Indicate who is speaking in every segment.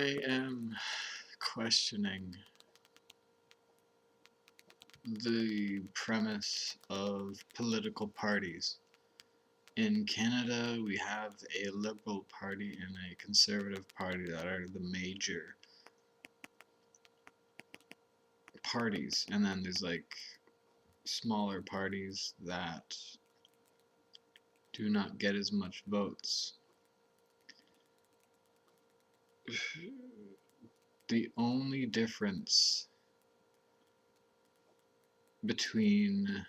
Speaker 1: I am questioning the premise of political parties. In Canada, we have a Liberal Party and a Conservative Party that are the major parties, and then there's like smaller parties that do not get as much votes. The only difference between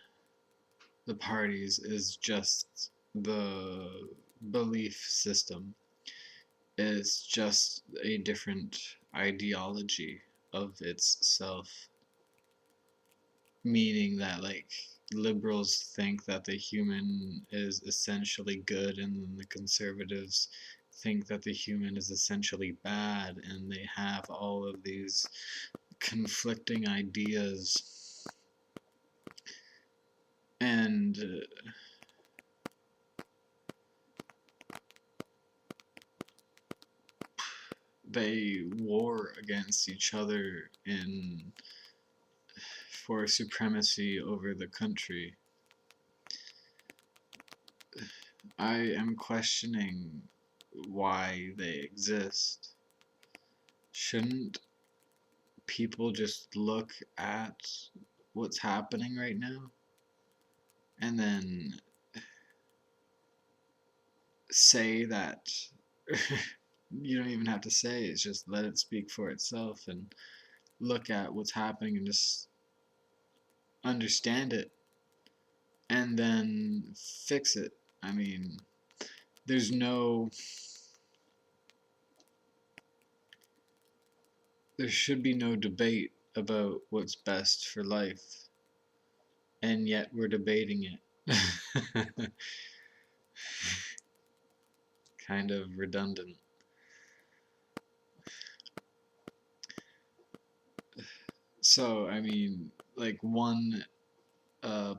Speaker 1: the parties is just the belief system. Is just a different ideology of itself, meaning that like liberals think that the human is essentially good and then the conservatives think that the human is essentially bad, and they have all of these conflicting ideas. And they war against each other for supremacy over the country. I am questioning why they exist. Shouldn't people just look at what's happening right now and then say that? You don't even have to say it, just let it speak for itself and look at what's happening and just understand it and then fix it. I mean, there's there should be no debate about what's best for life, and yet we're debating it. Kind of redundant. So, I mean, like one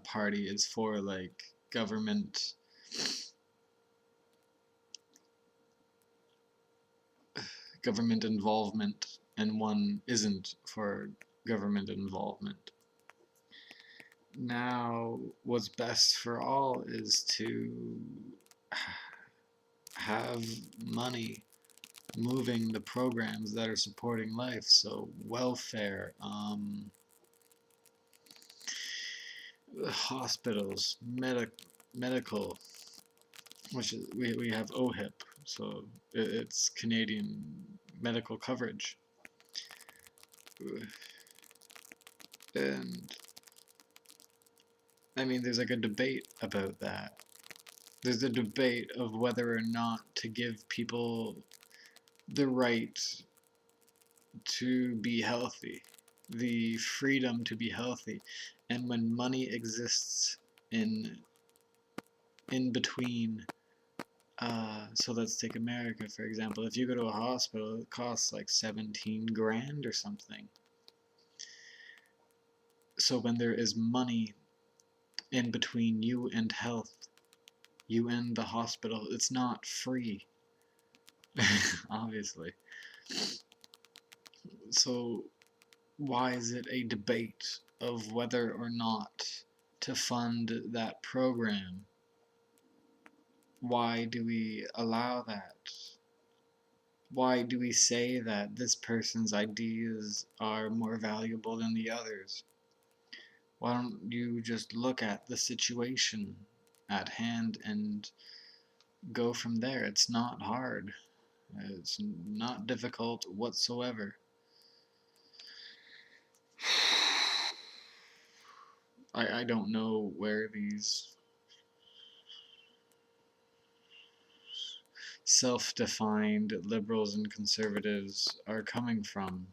Speaker 1: party is for like government involvement, and one isn't for government involvement. Now, what's best for all is to have money moving the programs that are supporting life. So welfare, hospitals, medical, which is, we have OHIP, so it's Canadian medical coverage. And I mean, there's like a debate about that. There's a debate of whether or not to give people the right to be healthy, the freedom to be healthy. And when money exists in between, so let's take America for example. If you go to a hospital, it costs like 17 grand or something. So when there is money in between you and health, you and the hospital, it's not free. Obviously. So why is it a debate of whether or not to fund that program? Why do we allow that? Why do we say that this person's ideas are more valuable than the others? Why don't you just look at the situation at hand and go from there? It's not hard. It's not difficult whatsoever. I don't know where these self-defined liberals and conservatives are coming from.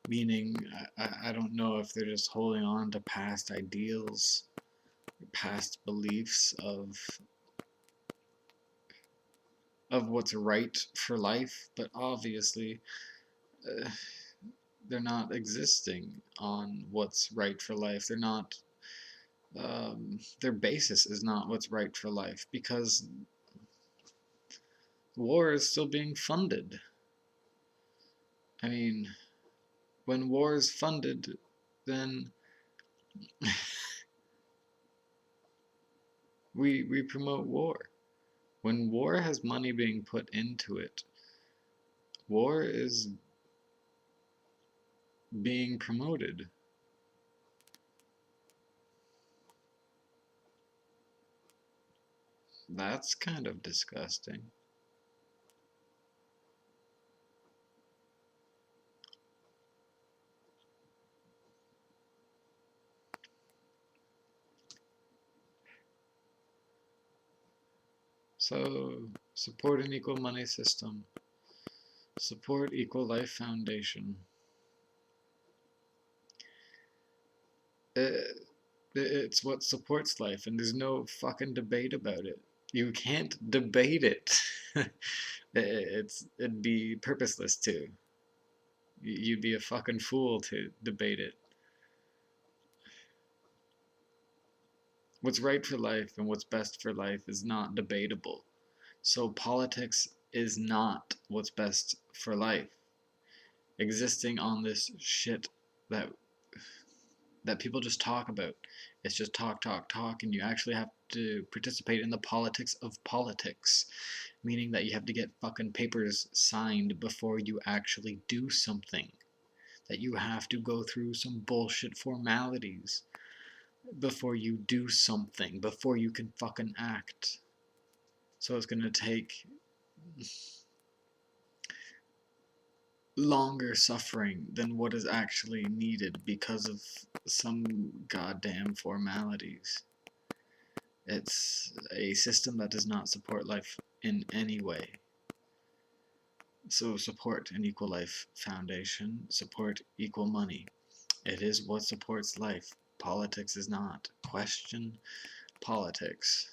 Speaker 1: Meaning, I don't know if they're just holding on to past ideals, past beliefs of what's right for life, but obviously they're not existing on what's right for life. They're not, their basis is not what's right for life, because war is still being funded. I mean, when war is funded, then we promote war. When war has money being put into it, war is being promoted. That's kind of disgusting. So, support an equal money system. Support Equal Life Foundation. It's what supports life, and there's no fucking debate about it. You can't debate it. It'd be purposeless to. You'd be a fucking fool to debate it. What's right for life and what's best for life is not debatable. So politics is not what's best for life. Existing on this shit that people just talk about. It's just talk, talk, talk, and you actually have to participate in the politics of politics, meaning that you have to get fucking papers signed before you actually do something. That you have to go through some bullshit formalities before you do something, before you can fucking act. So it's gonna take longer suffering than what is actually needed because of some goddamn formalities. It's a system that does not support life in any way. So support an Equal Life Foundation, support equal money. It is what supports life. Politics is not. Question politics.